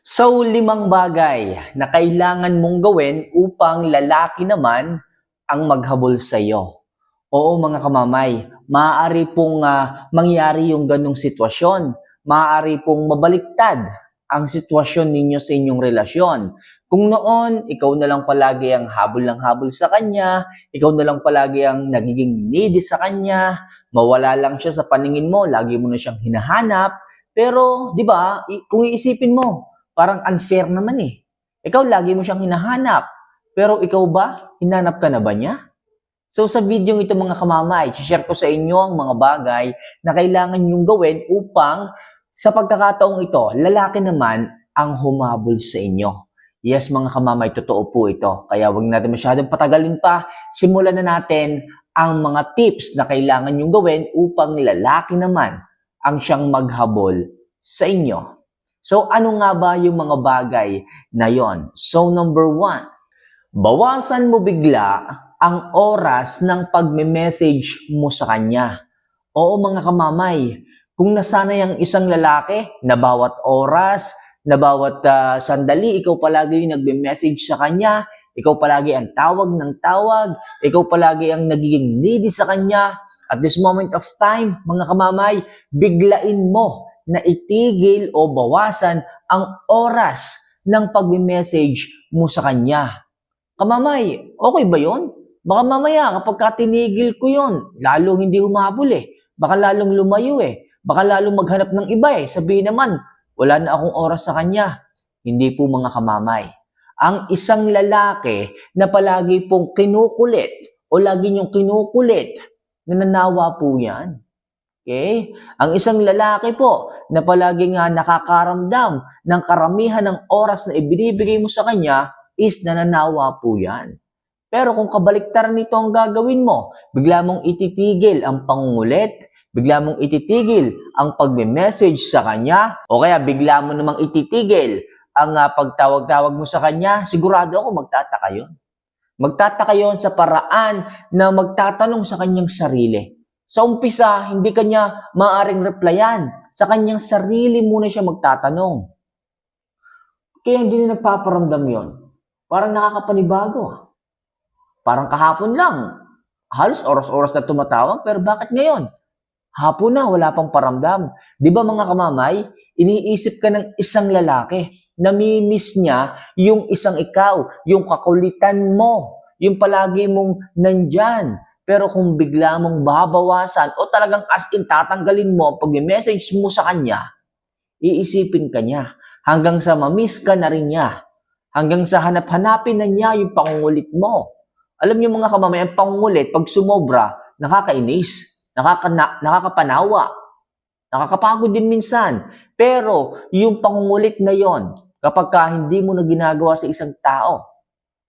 So, 5 bagay na kailangan mong gawin upang lalaki naman ang maghabol sa iyo. Oo mga kamamay, maaari pong mangyari yung ganong sitwasyon. Maaari pong mabaliktad ang sitwasyon ninyo sa inyong relasyon. Kung noon, ikaw na lang palagi ang habol ng habol sa kanya, ikaw na lang palagi ang nagiging needy sa kanya, mawala lang siya sa paningin mo, lagi mo na siyang hinahanap, pero 'di ba, kung iisipin mo, parang unfair naman eh. Ikaw lagi mo siyang hinahanap. Pero ikaw ba? Hinanap ka na ba niya? So sa video ito mga kamamay, share ko sa inyo ang mga bagay na kailangan niyong gawin upang sa pagkakataong ito, lalaki naman ang humabol sa inyo. Yes mga kamamay, totoo po ito. Kaya wag natin masyadong patagalin pa. Simulan na natin ang mga tips na kailangan niyong gawin upang lalaki naman ang siyang maghabol sa inyo. So, ano nga ba yung mga bagay na yon? So, number 1, bawasan mo bigla ang oras ng pagme-message mo sa kanya. Oo mga kamamay, kung nasanay ang isang lalaki na bawat oras, na bawat sandali, ikaw palagi yung nagme-message sa kanya, ikaw palagi ang tawag ng tawag, ikaw palagi ang nagiging needy sa kanya, at this moment of time, mga kamamay, biglain mo na itigil o bawasan ang oras ng pag-message mo sa kanya. Kamamay, okay ba yon? Baka mamaya kapag ka tinigil ko yon, lalo hindi humabol eh. Baka lalong lumayo eh. Baka lalong maghanap ng iba eh. Sabihin naman, wala na akong oras sa kanya. Hindi po mga kamamay. Ang isang lalaki na palagi pong kinukulit o lagi niyong kinukulit, nananawa po yan. Okay? Ang isang lalaki po na palagi nga nakakaramdam ng karamihan ng oras na ibinibigay mo sa kanya is nananawa po yan. Pero kung kabaliktaran nito ang gagawin mo, bigla mong ititigil ang pangungulit, bigla mong ititigil ang pagme-message sa kanya, o kaya bigla mo namang ititigil ang pagtawag-tawag mo sa kanya, sigurado ako magtataka yun. Magtataka yun sa paraan na magtatanong sa kanyang sarili. Sa umpisa, hindi kanya maaaring replyan. Sa kanyang sarili muna siya magtatanong. Kaya hindi na nagpaparamdam yon. Parang nakakapanibago. Parang kahapon lang. Halos oras-oras na tumatawag, pero bakit ngayon? Hapon na, wala pang paramdam. Di ba mga kamamay, iniisip ka ng isang lalaki, namimiss niya yung isang ikaw, yung kakulitan mo, yung palagi mong nandyan. Pero kung bigla mong babawasan o talagang as in tatanggalin mo ang pag-message mo sa kanya, iisipin ka niya. Hanggang sa mamiss ka na rin niya. Hanggang sa hanap-hanapin na niya yung pangungulit mo. Alam niyo mga kamamay, ang pangungulit, pag sumobra, nakakainis, nakakapanawa, nakakapagod din minsan. Pero yung pangungulit na yon, kapag hindi mo na ginagawa sa isang tao,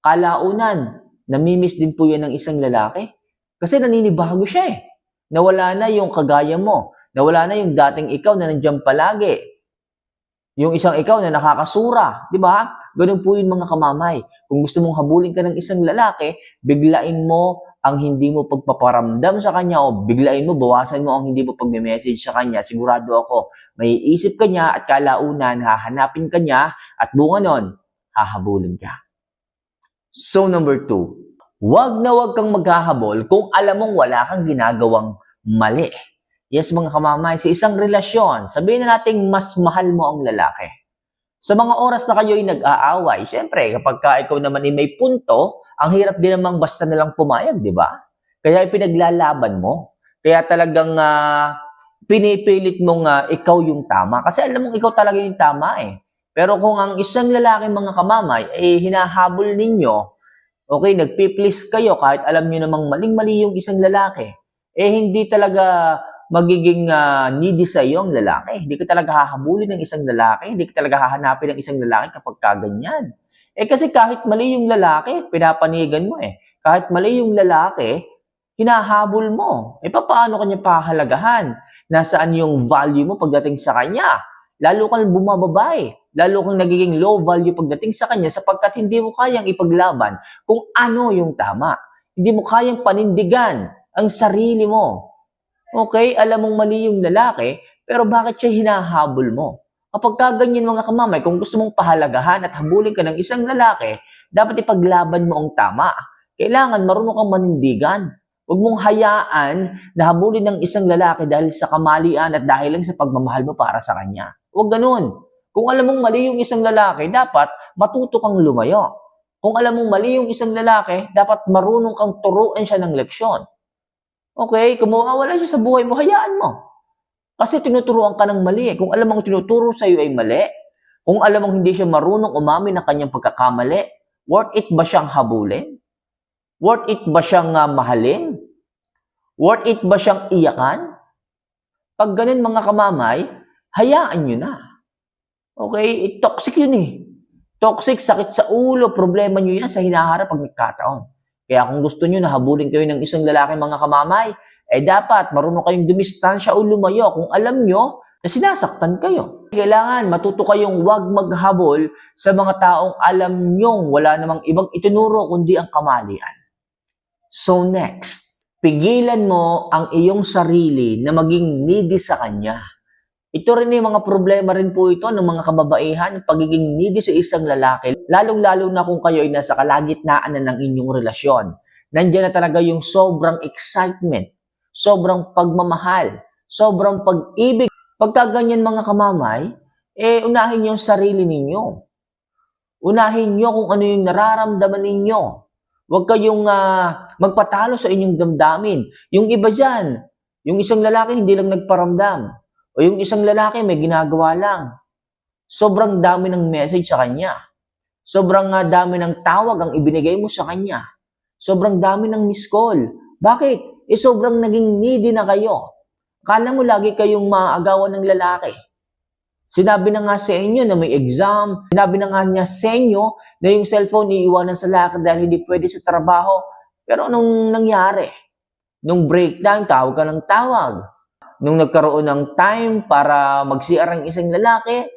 kalaunan, namimiss din po yan ng isang lalaki. Kasi naninibago siya eh. Nawala na yung kagaya mo. Nawala na yung dating ikaw na nandiyan palagi. Yung isang ikaw na nakakasura. Di ba? Ganun po yung mga kamamay. Kung gusto mong habulin ka ng isang lalaki, biglain mo ang hindi mo pagpaparamdam sa kanya o biglain mo, bawasan mo ang hindi mo pag-message sa kanya. Sigurado ako, may isip ka niya at kalaunan, hahanapin ka niya at bunga nun, hahabulin ka. So number 2, wag na wag kang maghahabol kung alam mong wala kang ginagawang mali. Yes mga kamamay, sa isang relasyon, sabihin na natin mas mahal mo ang lalaki. Sa mga oras na kayo'y nag-aaway, syempre kapag ikaw naman ay may punto, ang hirap din namang basta nalang pumayag, di ba? Kaya ipinaglalaban mo. Kaya talagang pinipilit mong ikaw yung tama. Kasi alam mong ikaw talaga yung tama eh. Pero kung ang isang lalaki mga kamamay ay hinahabol ninyo, okay, nagpi-please kayo kahit alam niyo namang maling-mali yung isang lalaki, eh hindi talaga magiging needy sa iyo ang lalaki. Hindi ka talaga hahabulin ng isang lalaki, hindi ka talaga hahanapin ng isang lalaki kapag kaganyan. Eh kasi kahit mali yung lalaki, pinapanigan mo eh. Kahit mali yung lalaki, hinahabol mo. Eh paano kanya pahalagahan? Nasaan yung value mo pagdating sa kanya? Lalo kang bumababa eh. Lalo kang nagiging low value pagdating sa kanya sapagkat hindi mo kayang ipaglaban kung ano yung tama. Hindi mo kayang panindigan ang sarili mo. Okay, alam mong mali yung lalaki, pero bakit siya hinahabol mo? Kapag kaganyan mga kamamay, kung gusto mong pahalagahan at habulin ka ng isang lalaki, dapat ipaglaban mo ang tama. Kailangan marunong kang manindigan. Huwag mong hayaan na habulin ng isang lalaki dahil sa kamalian at dahil lang sa pagmamahal mo para sa kanya. Huwag ganun. Kung alam mong mali yung isang lalaki, dapat matuto kang lumayo. Kung alam mong mali yung isang lalaki, dapat marunong kang turuan siya ng leksyon. Okay? Kung mawawala siya sa buhay mo, hayaan mo. Kasi tinuturuan ka ng mali. Kung alam mong tinuturo sa iyo ay mali, kung alam mong hindi siya marunong umamin ng kanyang pagkakamali, worth it ba siyang habulin? Worth it ba siyang mahalin? Worth it ba siyang iyakan? Pag ganun mga kamamay, hayaan nyo na. Okay? Toxic yun eh. Toxic, sakit sa ulo, problema nyo yan sa hinaharap pag nagkataon. Kaya kung gusto nyo na habulin kayo ng isang lalaki mga kamamay, dapat marunong kayong dumistansya o lumayo kung alam nyo na sinasaktan kayo. Kailangan matuto kayong wag maghabol sa mga taong alam nyong wala namang ibang itinuro kundi ang kamalian. So next, pigilan mo ang iyong sarili na maging needy sa kanya. Ito rin yung mga problema rin po ito ng mga kababaihan, pagiging needy sa isang lalaki, lalong-lalo na kung kayo ay nasa kalagitnaan na ng inyong relasyon. Nandiyan na talaga yung sobrang excitement, sobrang pagmamahal, sobrang pag-ibig. Pagka ganyan mga kamamay, unahin niyo ang sarili ninyo. Unahin niyo kung ano yung nararamdaman ninyo. Huwag kayong magpatalo sa inyong damdamin. Yung iba dyan, yung isang lalaki hindi lang nagparamdam. O yung isang lalaki may ginagawa lang. Sobrang dami ng message sa kanya. Sobrang dami ng tawag ang ibinigay mo sa kanya. Sobrang dami ng miss call. Bakit? Sobrang naging needy na kayo. Akala mo lagi kayong maaagawan ng lalaki. Sinabi na nga sa inyo na may exam. Sinabi na nga niya sa inyo na yung cellphone iiwanan sa lalaki dahil hindi pwede sa trabaho. Pero anong nangyari? Nung break time, tawag ka ng tawag. Nung nagkaroon ng time para mag-CR ang isang lalaki,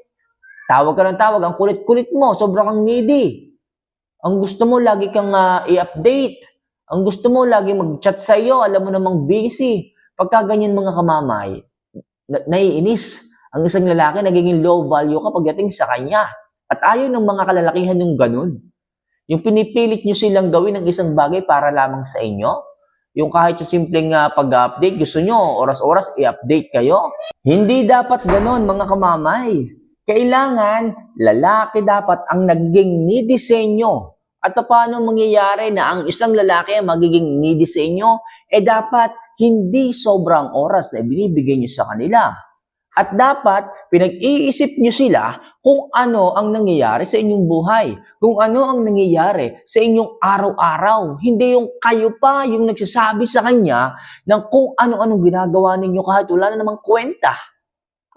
tawag ka ng tawag. Ang kulit-kulit mo, sobrang kang needy. Ang gusto mo, lagi kang i-update. Ang gusto mo, lagi mag-chat sa iyo. Alam mo namang busy. Pagka ganyan mga kamamay, naiinis. Ang isang lalaki, nagiging low value ka pagdating sa kanya. At ayaw ng mga kalalakihan yung ganun. Yung pinipilit nyo silang gawin ng isang bagay para lamang sa inyo. Yung kahit sa simpleng pag-update, gusto nyo, oras-oras i-update kayo. Hindi dapat ganon mga kamamay. Kailangan, lalaki dapat ang naging needy sa inyo. At paano mangyayari na ang isang lalaki magiging needy sa inyo? Dapat hindi sobrang oras na ibinibigay nyo sa kanila. At dapat pinag-iisip nyo sila kung ano ang nangyayari sa inyong buhay. Kung ano ang nangyayari sa inyong araw-araw. Hindi yung kayo pa yung nagsasabi sa kanya ng kung ano-anong ginagawa ninyo kahit wala na namang kwenta.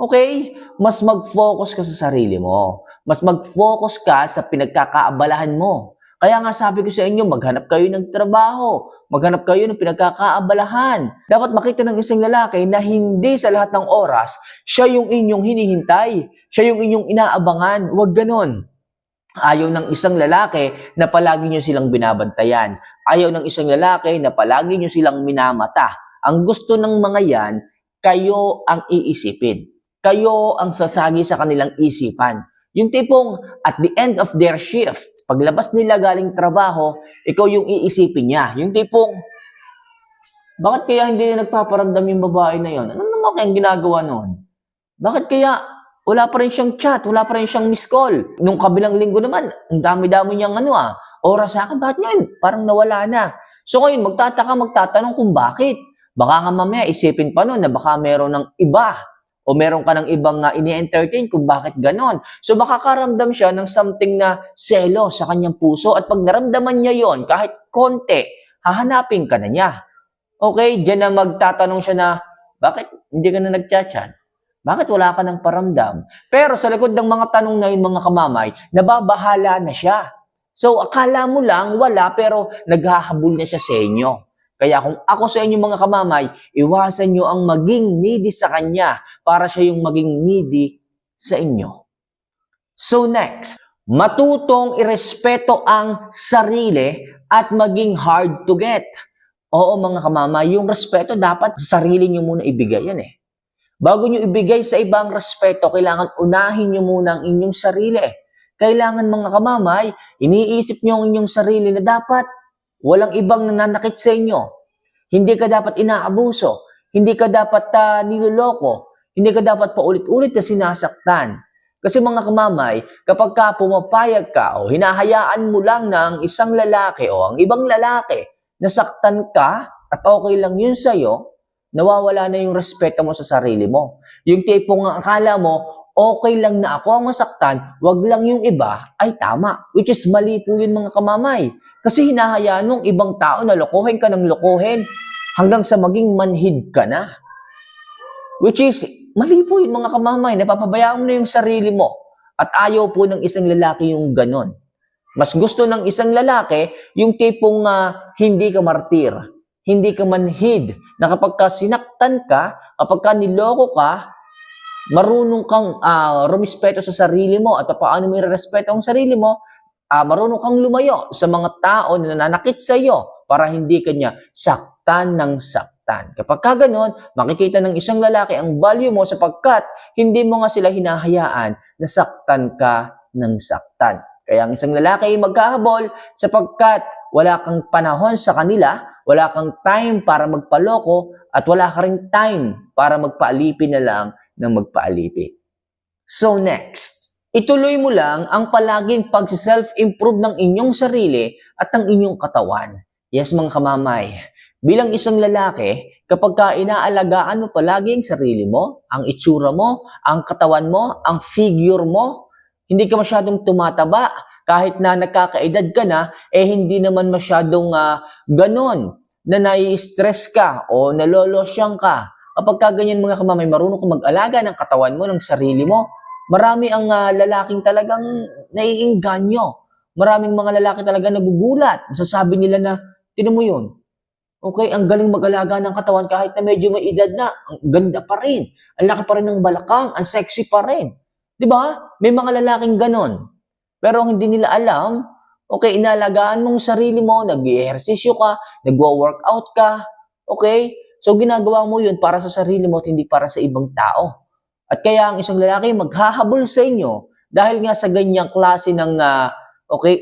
Okay? Mas mag-focus ka sa sarili mo. Mas mag-focus ka sa pinagkakaabalahan mo. Kaya nga sabi ko sa inyo, maghanap kayo ng trabaho. Maghanap kayo ng pinagkakaabalahan. Dapat makita ng isang lalaki na hindi sa lahat ng oras, siya yung inyong hinihintay. Siya yung inyong inaabangan. Huwag ganon. Ayaw ng isang lalaki na palagi nyo silang binabantayan. Ayaw ng isang lalaki na palagi nyo silang minamata. Ang gusto ng mga yan, kayo ang iisipin. Kayo ang sasagi sa kanilang isipan. Yung tipong at the end of their shift, paglabas nila galing trabaho, ikaw yung iisipin niya. Yung tipong, bakit kaya hindi na nagpaparamdam yung babae na yon? Ano naman kayang ginagawa noon? Bakit kaya wala pa rin siyang chat, wala pa rin siyang miss call? Nung kabilang linggo naman, ang dami-dami niyang oras sa akin, bakit ngayon? Parang nawala na. So ngayon, magtatanong kung bakit. Baka nga mamaya isipin pa noon na baka meron ng iba o meron ka ng ibang ini-entertain kung bakit ganon. So makakaramdam siya ng something na selo sa kanyang puso at pag naramdaman niya yon kahit konti, hahanapin ka na niya. Okay, diyan na magtatanong siya na, bakit hindi ka na nagchat-chat? Bakit wala ka ng paramdam? Pero sa likod ng mga tanong na yun mga kamamay, nababahala na siya. So akala mo lang wala pero naghahabol na siya sa inyo. Kaya kung ako sa inyo mga kamamay, iwasan nyo ang maging needy sa kanya para siya yung maging needy sa inyo. So next, matutong irespeto ang sarili at maging hard to get. Oo mga kamamay, yung respeto dapat sa sarili nyo muna ibigay yan . Bago nyo ibigay sa ibang respeto, kailangan unahin nyo muna ang inyong sarili. Kailangan mga kamamay, iniisip nyo ang inyong sarili na dapat walang ibang nananakit sa inyo. Hindi ka dapat inaabuso. Hindi ka dapat niloloko. Hindi ka dapat paulit-ulit na sinasaktan. Kasi mga kamamay, kapag ka pumapayag ka o hinahayaan mo lang ng isang lalaki o ang ibang lalaki, nasaktan ka at okay lang yun sa'yo, nawawala na yung respeto mo sa sarili mo. Yung tipong akala mo, okay lang na ako ang masaktan, wag lang yung iba, ay tama. Which is mali po yun mga kamamay. Kasi hinahayaan mong ibang tao na lokohin ka ng lokohin hanggang sa maging manhid ka na. Which is, mali po yun mga kamamay, napapabayaan mo na yung sarili mo. At ayaw po ng isang lalaki yung ganon. Mas gusto ng isang lalaki yung tipong hindi ka martir, hindi ka manhid, na kapag ka sinaktan ka, kapag ka niloko ka, marunong kang rumispeto sa sarili mo at paano mo i-respeto ang sarili mo, marunong kang lumayo sa mga tao na nananakit sa iyo para hindi kanya saktan ng saktan. Kapag ka ganon, makikita ng isang lalaki ang value mo sapagkat hindi mo nga sila hinahayaan na saktan ka ng saktan. Kaya ang isang lalaki ay magkahabol sapagkat wala kang panahon sa kanila, wala kang time para magpaloko at wala ka ring time para magpaalipi na lang ng magpaalipi. So next, ituloy mo lang ang palaging pag-self-improve ng inyong sarili at ng inyong katawan. Yes mga kamamay, bilang isang lalaki, kapag ka inaalagaan mo palagi ang sarili mo, ang itsura mo, ang katawan mo, ang figure mo, hindi ka masyadong tumataba, kahit na nagkakaedad ka na, hindi naman masyadong ganon na nai-stress ka o nalolosyang ka. Kapag ka ganyan mga kamamay, marunong kang mag-alaga ng katawan mo, ng sarili mo, marami ang lalaking talagang naiinganyo. Maraming mga lalaki talaga nagugulat. Masasabi nila na, tinan mo yun, okay, ang galing mag-alaga ng katawan kahit na medyo may edad na, ang ganda pa rin, ang laki pa rin ng balakang, ang sexy pa rin. Di ba? May mga lalaking ganon. Pero hindi nila alam, okay, inalagaan mong sarili mo, nag-ehersisyo ka, nagwa-workout ka, okay? So ginagawa mo yun para sa sarili mo at hindi para sa ibang tao. At kaya ang isang lalaki maghahabol sa inyo dahil nga sa ganyang klase ng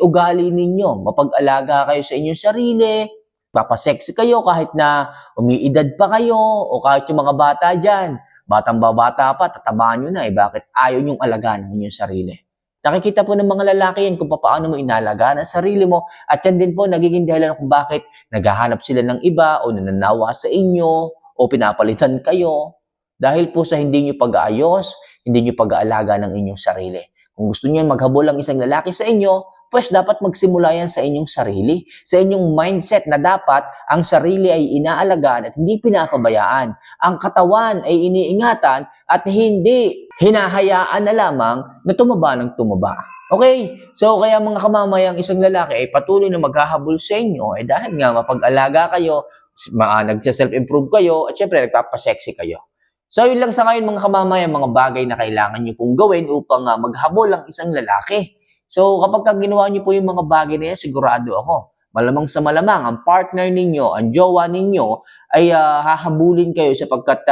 ugali ninyo. Mapag-alaga kayo sa inyong sarili, papasexy kayo kahit na umiidad pa kayo o kahit yung mga bata dyan, batang-babata pa, tatabaan nyo na bakit ayaw nyong alagaan ng inyong sarili. Nakikita po ng mga lalaki yan kung paano mo inalagaan ang sarili mo at yan din po nagiging dahilan kung bakit naghahanap sila ng iba o nananawa sa inyo o pinapalitan kayo dahil po sa hindi nyo pag-aayos, hindi nyo pag-aalaga ng inyong sarili. Kung gusto nyo maghabol ang isang lalaki sa inyo, pues dapat magsimula yan sa inyong sarili, sa inyong mindset na dapat ang sarili ay inaalagaan at hindi pinapabayaan. Ang katawan ay iniingatan at hindi hinahayaan na lamang na tumaba ng tumaba. Okay? So kaya mga kamamay, ang isang lalaki ay patuloy na maghahabol sa inyo dahil nga mapag-alaga kayo, nagsa-self-improve kayo at syempre nagpapasexy kayo. So yun lang sa ngayon mga kamamay, ang mga bagay na kailangan nyo pong gawin upang maghabol ang isang lalaki. So, kapag ginawa niyo po yung mga bagay na yan, sigurado ako, malamang sa malamang, ang partner ninyo, ang jowa ninyo, ay hahabulin kayo sapagkat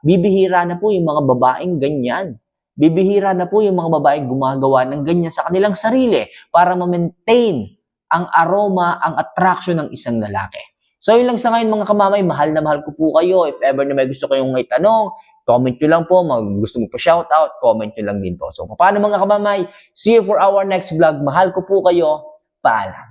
bibihira na po yung mga babaeng ganyan. Bibihira na po yung mga babaeng gumagawa ng ganyan sa kanilang sarili para ma-maintain ang aroma, ang attraction ng isang lalaki. So, yun lang sa ngayon mga kamamay, mahal na mahal ko po kayo. If ever na may gusto kayong may tanong, comment nyo lang po, gusto mo pa shoutout, comment nyo lang din po. So, paano mga kamamay? See you for our next vlog. Mahal ko po kayo. Paalam.